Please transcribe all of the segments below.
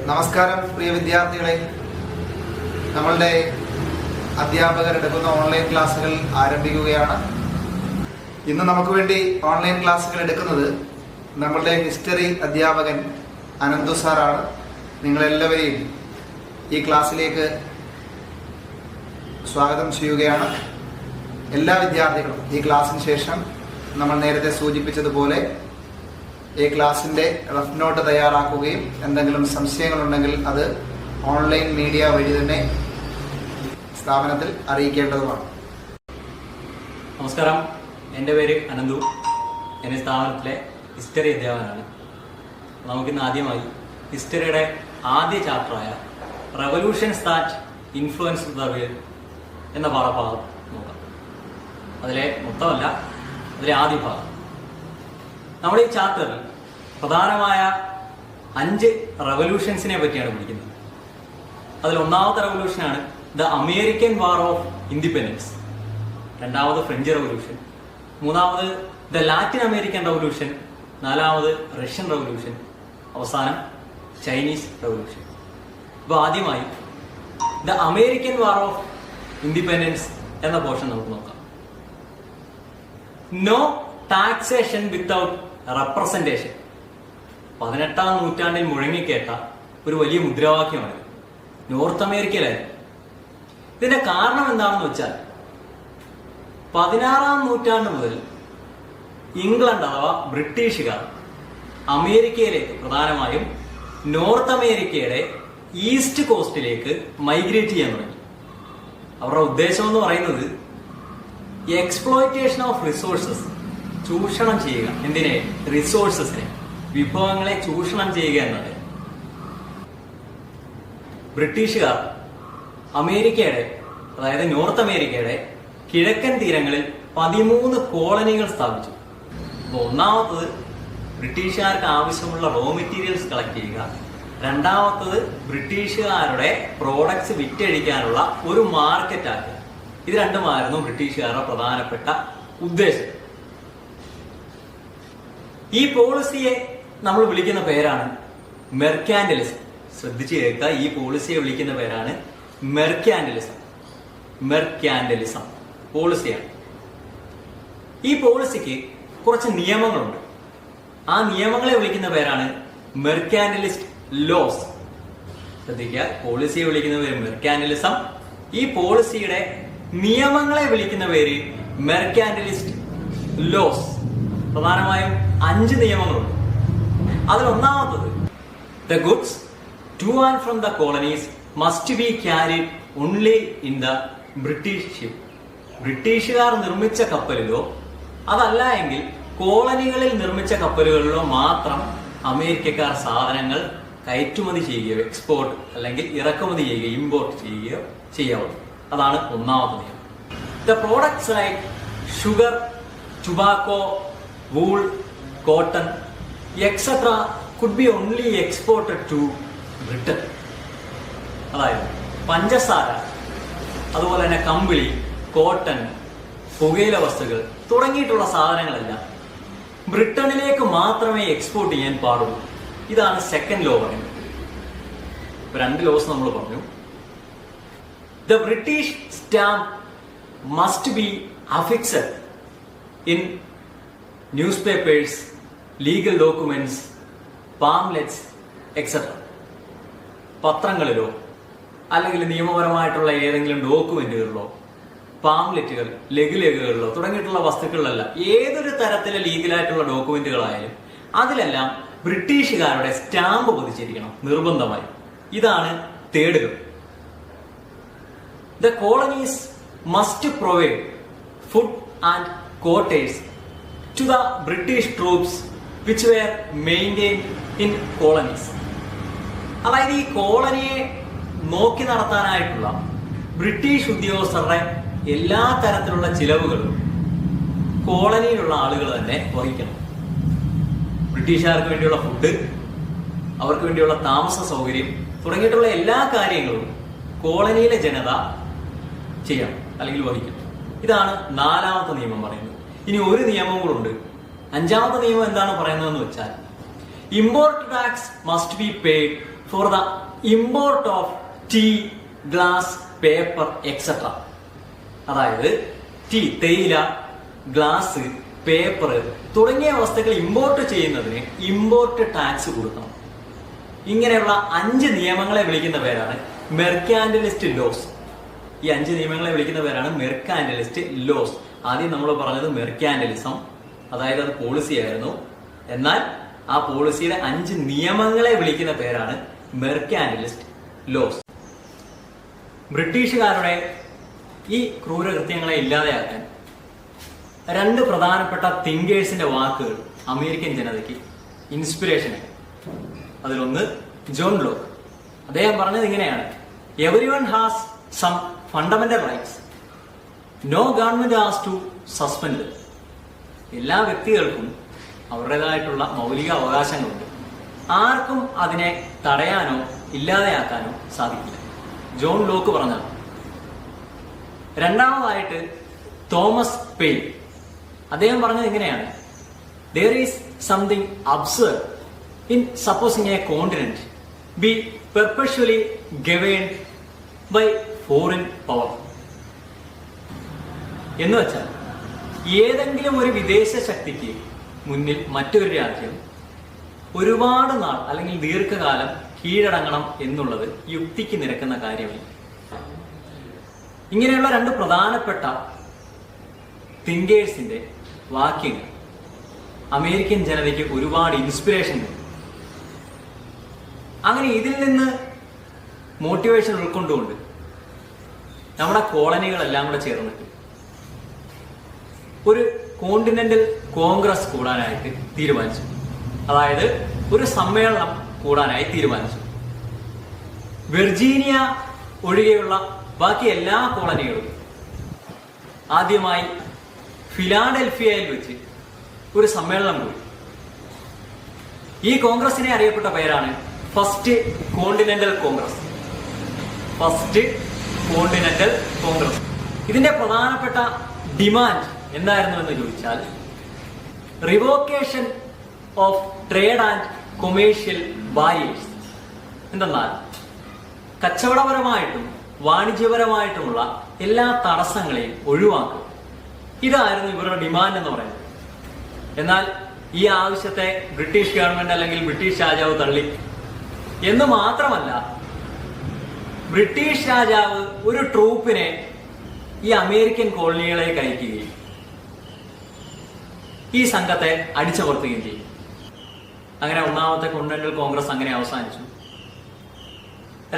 നമസ്കാരം പ്രിയ വിദ്യാർത്ഥികളെ, നമ്മളുടെ അധ്യാപകരെടുക്കുന്ന ഓൺലൈൻ ക്ലാസ്സുകൾ ആരംഭിക്കുകയാണ്. ഇന്ന് നമുക്ക് വേണ്ടി ഓൺലൈൻ ക്ലാസ്സുകൾ എടുക്കുന്നത് നമ്മളുടെ ഹിസ്റ്ററി അധ്യാപകൻ അനന്തു സാറാണ്. നിങ്ങളെല്ലാവരെയും ഈ ക്ലാസ്സിലേക്ക് സ്വാഗതം ചെയ്യുകയാണ്. എല്ലാ വിദ്യാർത്ഥികളും ഈ ക്ലാസ്സിന് ശേഷം നമ്മൾ നേരത്തെ സൂചിപ്പിച്ചതുപോലെ ഈ ക്ലാസ്സിൻ്റെ റഫ് നോട്ട് തയ്യാറാക്കുകയും എന്തെങ്കിലും സംശയങ്ങളുണ്ടെങ്കിൽ അത് ഓൺലൈൻ മീഡിയ വഴി തന്നെ സ്ഥാപനത്തിൽ അറിയിക്കേണ്ടതുമാണ്. നമസ്കാരം, എൻ്റെ പേര് അനന്തു. എൻ്റെ സ്ഥാപനത്തിലെ ഹിസ്റ്ററി അധ്യാപകനാണ്. നമുക്കിന്ന് ആദ്യമായി ഹിസ്റ്ററിയുടെ ആദ്യ ചാപ്റ്ററായ revolutions that influence the world എന്ന പാഠഭാഗം നോക്കാം. അതിലെ മൊത്തമല്ല, അതിലെ ആദ്യ ഭാഗം. നമ്മൾ ഈ ചാപ്റ്ററിൽ പ്രധാനമായ 5 റെവല്യൂഷൻസിനെ പറ്റിയാണ് പഠിക്കുന്നത്. അതിൽ ഒന്നാമത്തെ റെവല്യൂഷനാണ് the American war of independence, രണ്ടാമത് ഫ്രഞ്ച് റെവല്യൂഷൻ, മൂന്നാമത് ദ ലാറ്റിൻ അമേരിക്കൻ റെവല്യൂഷൻ, നാലാമത് റഷ്യൻ റെവല്യൂഷൻ, അവസാനം ചൈനീസ് റെവല്യൂഷൻ. അപ്പോൾ ആദ്യമായി the American war of independence എന്ന പോർഷൻ നമുക്ക് നോക്കാം. നോ ടാക്സേഷൻ വിത്തൗട്ട് റെപ്രസെന്റേഷൻ, 18ാം നൂറ്റാണ്ടിൽ മുഴങ്ങിക്കേട്ട ഒരു വലിയ മുദ്രാവാക്യമാണ്. നോർത്ത് അമേരിക്കയിലായിരുന്നു. ഇതിന്റെ കാരണം എന്താണെന്ന് വെച്ചാൽ 16ാം നൂറ്റാണ്ട് മുതൽ ഇംഗ്ലണ്ട് അഥവാ ബ്രിട്ടീഷുകാർ അമേരിക്കയിലേക്ക്, പ്രധാനമായും നോർത്ത് അമേരിക്കയുടെ ഈസ്റ്റ് കോസ്റ്റിലേക്ക് മൈഗ്രേറ്റ് ചെയ്യാൻ തുടങ്ങി. അവരുടെ ഉദ്ദേശം എന്ന് പറയുന്നത് എക്സ്പ്ലോയിറ്റേഷൻ ഓഫ് റിസോഴ്സസ്, ചൂഷണം ചെയ്യുക. എന്തിനെ? റിസോഴ്സസിനെ, വിഭവങ്ങളെ ചൂഷണം ചെയ്യുക എന്നത്. ബ്രിട്ടീഷുകാർ അമേരിക്കയുടെ, അതായത് നോർത്ത് അമേരിക്കയുടെ കിഴക്കൻ തീരങ്ങളിൽ 13 കോളനികൾ സ്ഥാപിച്ചു. അപ്പോൾ ഒന്നാമത്തത് ബ്രിട്ടീഷുകാർക്ക് ആവശ്യമുള്ള റോ മെറ്റീരിയൽസ് കളക്ട് ചെയ്യുക, രണ്ടാമത്തത് ബ്രിട്ടീഷുകാരുടെ പ്രോഡക്ട്സ് വിറ്റഴിക്കാനുള്ള ഒരു മാർക്കറ്റ് ആക്കുക. ഇത് രണ്ടുമായിരുന്നു ബ്രിട്ടീഷുകാരുടെ പ്രധാനപ്പെട്ട ഉദ്ദേശം. ഈ പോളിസിയെ നമ്മൾ വിളിക്കുന്ന പേരാണ് മെർക്കാന്റലിസം. ശ്രദ്ധിച്ചു കേൾക്കുക, ഈ പോളിസിയെ വിളിക്കുന്ന പേരാണ് മെർക്കാന്റലിസം. മെർക്കാന്റലിസം പോളിസിയാണ്. ഈ പോളിസിക്ക് കുറച്ച് നിയമങ്ങളുണ്ട്. ആ നിയമങ്ങളെ വിളിക്കുന്ന പേരാണ് മെർക്കാന്റലിസ്റ്റ് ലോസ്. ശ്രദ്ധിക്കുക, പോളിസിയെ വിളിക്കുന്ന പേര് മെർക്കാന്റലിസം, ഈ പോളിസിയുടെ നിയമങ്ങളെ വിളിക്കുന്ന പേര് മെർക്കാന്റലിസ്റ്റ് ലോസ്. പ്രധാനമായും 5 നിയമങ്ങളുണ്ട്. അതിലൊന്നാമത്തത് the goods to and from the colonies must be carried only in the British ship. ബ്രിട്ടീഷുകാർ നിർമ്മിച്ച കപ്പലിലോ അതല്ല എങ്കിൽ കോളനികളിൽ നിർമ്മിച്ച കപ്പലുകളിലോ മാത്രം അമേരിക്കക്കാർ സാധനങ്ങൾ കയറ്റുമതി ചെയ്യുകയോ എക്സ്പോർട്ട് അല്ലെങ്കിൽ ഇറക്കുമതി ചെയ്യുകയോ ഇമ്പോർട്ട് ചെയ്യുകയോ ചെയ്യാവുള്ളൂ. അതാണ് ഒന്നാമത്തെ നിയമം. The products like sugar, tobacco, wool, cotton etcetera could be only exported to Britain. അതായത് പഞ്ചസാര, അതുപോലെ തന്നെ കമ്പിളി, കോട്ടൺ, പുകയില വസ്തുക്കൾ തുടങ്ങിയിട്ടുള്ള സാധനങ്ങളെല്ലാം ബ്രിട്ടനിലേക്ക് മാത്രമേ എക്സ്പോർട്ട് ചെയ്യാൻ പാടുള്ളൂ. ഇതാണ് സെക്കൻഡ് ലോ പറയുന്നത്. 2 ലോസ് നമ്മൾ പറഞ്ഞു. The British stamp must be affixed in newspapers, legal documents, pamphlets, etc. പത്രങ്ങളിലോ അല്ലെങ്കിൽ നിയമപരമായിട്ടുള്ള ഏതെങ്കിലും ഡോക്യുമെന്റുകളിലോ പാംലെറ്റുകൾ, ലഘുലേഖകളിലോ തുടങ്ങിയിട്ടുള്ള വസ്തുക്കളിലല്ല, ഏതൊരു തരത്തിലെ ലീഗലായിട്ടുള്ള ഡോക്യുമെന്റുകളായാലും അതിലെല്ലാം ബ്രിട്ടീഷുകാരുടെ സ്റ്റാമ്പ് പതിച്ചിരിക്കണം നിർബന്ധമായി. ഇതാണ് third law. The colonies must provide food and quarters to the British troops which were maintained in colonies. അതായത് ഈ കോളനിയെ നോക്കി നടത്താനായിട്ടുള്ള ബ്രിട്ടീഷ് ഉദ്യോഗസ്ഥരുടെ എല്ലാ തരത്തിലുള്ള ചിലവുകളും കോളനിയിലുള്ള ആളുകൾ തന്നെ വഹിക്കണം. ബ്രിട്ടീഷുകാർക്ക് വേണ്ടിയുള്ള ഫുഡ്, അവർക്ക് വേണ്ടിയുള്ള താമസ സൗകര്യം തുടങ്ങിയിട്ടുള്ള എല്ലാ കാര്യങ്ങളും കോളനിയിലെ ജനത ചെയ്യണം അല്ലെങ്കിൽ വഹിക്കണം. ഇതാണ് 4ാമത്തെ നിയമം പറയുന്നത്. ഇനി ഒരു നിയമം കൂടെ. 5ാമത്തെ നിയമം എന്താണ് പറയുന്നതെന്ന് വെച്ചാൽ import tax must be paid for the import of tea, glass, paper, etc. അതായത് ടീ, തേയില, ഗ്ലാസ്, പേപ്പർ തുടങ്ങിയ വസ്തുക്കൾ ഇമ്പോർട്ട് ചെയ്യുന്നതിന് ഇമ്പോർട്ട് ടാക്സ് കൊടുക്കണം. ഇങ്ങനെയുള്ള 5 നിയമങ്ങളെ വിളിക്കുന്ന പേരാണ് മെർക്കാന്റലിസ്റ്റ് ലോസ്. ഈ 5 നിയമങ്ങളെ വിളിക്കുന്ന പേരാണ് മെർക്കാന്റലിസ്റ്റ് ലോസ്. ആദ്യം നമ്മൾ പറഞ്ഞത് മെർക്കാന്റലിസം, അതായത് അത് പോളിസി ആയിരുന്നു. എന്നാൽ ആ പോളിസിയുടെ 5 നിയമങ്ങളെ വിളിക്കുന്ന പേരാണ് മെർക്കാന്റലിസ്റ്റ് ലോസ്. ബ്രിട്ടീഷുകാരുടെ ഈ ക്രൂരകൃത്യങ്ങളെ ഇല്ലാതെയാക്കാൻ 2 പ്രധാനപ്പെട്ട തിങ്കേഴ്സിന്റെ വാക്കുകൾ അമേരിക്കൻ ജനതയ്ക്ക് ഇൻസ്പിറേഷനായി. അതിലൊന്ന് ജോൺ ലോക്ക്. അദ്ദേഹം പറഞ്ഞത് ഇങ്ങനെയാണ്: everyone has some fundamental rights, no government has to suspend. എല്ലാ വ്യക്തികൾക്കും അവരുടേതായിട്ടുള്ള മൗലിക അവകാശങ്ങളുണ്ട്. ആർക്കും അതിനെ തടയാനോ ഇല്ലാതെയാക്കാനോ സാധിക്കില്ല. ജോൺ ലോക്ക് പറഞ്ഞതാണ്. രണ്ടാമതായിട്ട് തോമസ് പെയിൻ. അദ്ദേഹം പറഞ്ഞത് ഇങ്ങനെയാണ്: there is something absurd in supposing a continent be perpetually governed by foreign power. എന്ന് വെച്ചാൽ ഏതെങ്കിലും ഒരു വിദേശ ശക്തിക്ക് മുന്നിൽ മറ്റൊരു രാജ്യം ഒരുപാട് നാൾ അല്ലെങ്കിൽ ദീർഘകാലം കീഴടങ്ങണം എന്നുള്ളത് യുക്തിക്ക് നിരക്കുന്ന കാര്യമല്ല. ഇങ്ങനെയുള്ള 2 പ്രധാനപ്പെട്ട തിങ്കേഴ്സിന്റെ വാക്യങ്ങൾ അമേരിക്കൻ ജനതയ്ക്ക് ഒരുപാട് ഇൻസ്പിറേഷൻ ഉണ്ട്. അങ്ങനെ ഇതിൽ നിന്ന് മോട്ടിവേഷൻ ഉൾക്കൊണ്ടുകൊണ്ട് നമ്മുടെ കോളനികളെല്ലാം കൂടെ ചേർന്നിട്ട് ഒരു കോണ്ടിനെന്റൽ കോൺഗ്രസ് കൂടാനായിട്ട് തീരുമാനിച്ചു. അതായത് ഒരു സമ്മേളനം കൂടാനായി തീരുമാനിച്ചു. വെർജീനിയ ഒഴികെയുള്ള ബാക്കി എല്ലാ കോളനികളും ആദ്യമായി ഫിലാഡൽഫിയയിൽ വെച്ച് ഒരു സമ്മേളനം കൂടി. ഈ കോൺഗ്രസിനെ അറിയപ്പെട്ട പേരാണ് first continental Congress. First continental Congress. ഇതിന്റെ പ്രധാനപ്പെട്ട ഡിമാൻഡ് എന്തായിരുന്നു എന്ന് ചോദിച്ചാൽ revocation of trade and commercial barriers. എന്തെന്നാൽ കച്ചവടപരമായിട്ടും വാണിജ്യപരമായിട്ടുമുള്ള എല്ലാ തടസ്സങ്ങളെയും ഒഴിവാക്കുക. ഇതായിരുന്നു ഇവരുടെ ഡിമാൻഡ് എന്ന് പറയുന്നത്. എന്നാൽ ഈ ആവശ്യത്തെ ബ്രിട്ടീഷ് ഗവൺമെന്റ് അല്ലെങ്കിൽ ബ്രിട്ടീഷ് രാജാവ് തള്ളി. എന്ന് മാത്രമല്ല, ബ്രിട്ടീഷ് രാജാവ് ഒരു ട്രൂപ്പിനെ ഈ അമേരിക്കൻ കോളനികളിലേക്ക് അയക്കുകയും ഈ സംഘത്തെ അടിച്ചമർത്തുകയും ചെയ്യും. അങ്ങനെ ഒന്നാമത്തെ കോണ്ടിനെന്റൽ കോൺഗ്രസ് അങ്ങനെ അവസാനിച്ചു.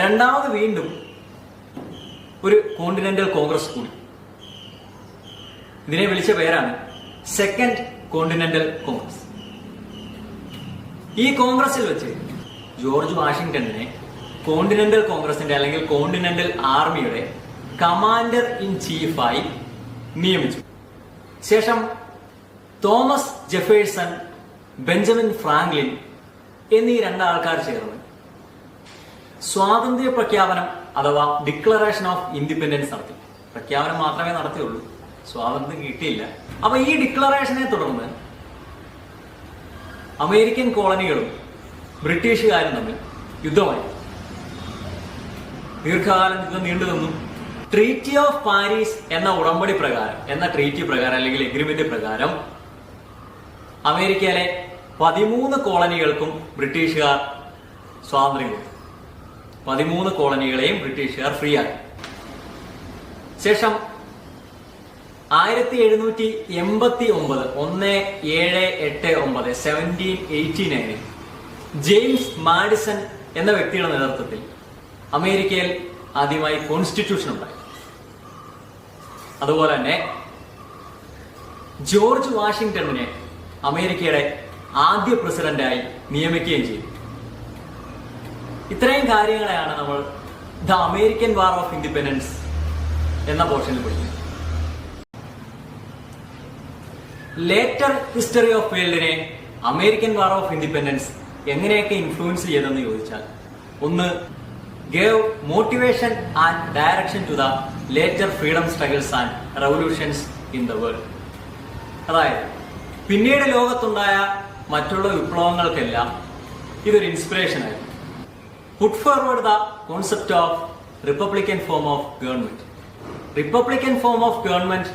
രണ്ടാമത് വീണ്ടും ഒരു കോണ്ടിനെന്റൽ കോൺഗ്രസ് കൂടി. ഇതിനെ വിളിച്ച പേരാണ് സെക്കൻഡ് കോണ്ടിനെന്റൽ കോൺഗ്രസ്. ഈ കോൺഗ്രസിൽ വെച്ച് ജോർജ് വാഷിംഗ്ടണിനെ കോണ്ടിനെന്റൽ കോൺഗ്രസിന്റെ അല്ലെങ്കിൽ കോണ്ടിനെന്റൽ ആർമിയുടെ കമാൻഡർ ഇൻ ചീഫായി നിയമിച്ചു. ശേഷം തോമസ് ജെഫേഴ്സൺ, ബെഞ്ചമിൻ ഫ്രാങ്ക്ലിൻ എന്നീ 2 ആൾക്കാർ ചേർന്ന് സ്വാതന്ത്ര്യ പ്രഖ്യാപനം അഥവാ ഡിക്ലറേഷൻ ഓഫ് ഇൻഡിപെൻഡൻസ് നടത്തി. പ്രഖ്യാപനം മാത്രമേ നടത്തിയുള്ളൂ, സ്വാതന്ത്ര്യം കിട്ടിയില്ല. അപ്പൊ ഈ ഡിക്ലറേഷനെ തുടർന്ന് അമേരിക്കൻ കോളനികളും ബ്രിട്ടീഷുകാരും തമ്മിൽ യുദ്ധമായി. ദീർഘകാലം യുദ്ധം നീണ്ടു നിന്നു. ട്രീറ്റി ഓഫ് പാരീസ് എന്ന ഉടമ്പടി പ്രകാരം, എന്ന ട്രീറ്റി പ്രകാരം അല്ലെങ്കിൽ എഗ്രിമെന്റ് പ്രകാരം അമേരിക്കയിലെ 13 കോളനികൾക്കും ബ്രിട്ടീഷുകാർ സ്വാതന്ത്ര്യം കൊടുത്തു. 13 കോളനികളെയും ബ്രിട്ടീഷുകാർ ഫ്രീ ആക്കി. ശേഷം 1789 ജെയിംസ് മാഡിസൺ എന്ന വ്യക്തിയുടെ നേതൃത്വത്തിൽ അമേരിക്കയിൽ ആദ്യമായി കോൺസ്റ്റിറ്റ്യൂഷൻ ഉണ്ടായി. അതുപോലെ തന്നെ ജോർജ് വാഷിംഗ്ടണിനെ അമേരിക്കയുടെ ആദ്യ പ്രസിഡന്റായി നിയമിക്കുകയും ചെയ്തു. ഇത്രയും കാര്യങ്ങളെയാണ് നമ്മൾ the American war of independence എന്ന പോർഷനിൽ പഠിക്കുന്നത്. ലേറ്റർ ഹിസ്റ്ററി ഓഫ് വേൾഡിനെ അമേരിക്കൻ വാർ ഓഫ് ഇൻഡിപെൻഡൻസ് എങ്ങനെയൊക്കെ ഇൻഫ്ലുവൻസ് ചെയ്തെന്ന് ചോദിച്ചാൽ, ഒന്ന്, gave motivation and direction to the later freedom struggles and revolutions in the world. അതായത് പിന്നീട് ലോകത്തുണ്ടായ മറ്റുള്ള വിപ്ലവങ്ങൾക്കെല്ലാം ഇതൊരു ഇൻസ്പിറേഷൻ ആയിരുന്നു. Put forward the concept of republican form of government. Republican form of government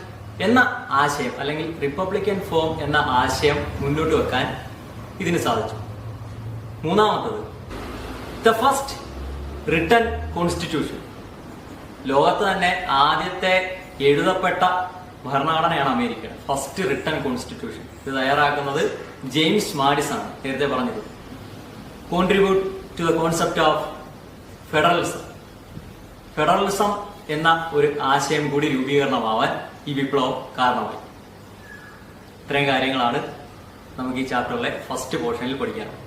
എന്ന ആശയം അല്ലെങ്കിൽ റിപ്പബ്ലിക്കൻ ഫോം എന്ന ആശയം മുന്നോട്ട് വെക്കാൻ ഇതിന് സാധിച്ചു. മൂന്നാമത്തത്, ദ ഫസ്റ്റ് റിട്ടൺ കോൺസ്റ്റിറ്റ്യൂഷൻ. ലോകത്ത് തന്നെ ആദ്യത്തെ എഴുതപ്പെട്ട ഭരണഘടനയാണ് അമേരിക്കയുടെ ഫസ്റ്റ് റിട്ടൺ കോൺസ്റ്റിറ്റ്യൂഷൻ. ഇത് തയ്യാറാക്കുന്നത് ജെയിംസ് മാഡിസ് ആണ്, നേരത്തെ പറഞ്ഞത്. Contribute to the concept of federalism. Federalism എന്ന ഒരു ആശയം കൂടി രൂപീകരണമാവാൻ ഈ വിപ്ലവം കാരണമായി. ഇത്രയും കാര്യങ്ങളാണ് നമുക്ക് ഈ ചാപ്റ്ററിലെ ഫസ്റ്റ് പോർഷനിൽ പഠിക്കാനുള്ളത്.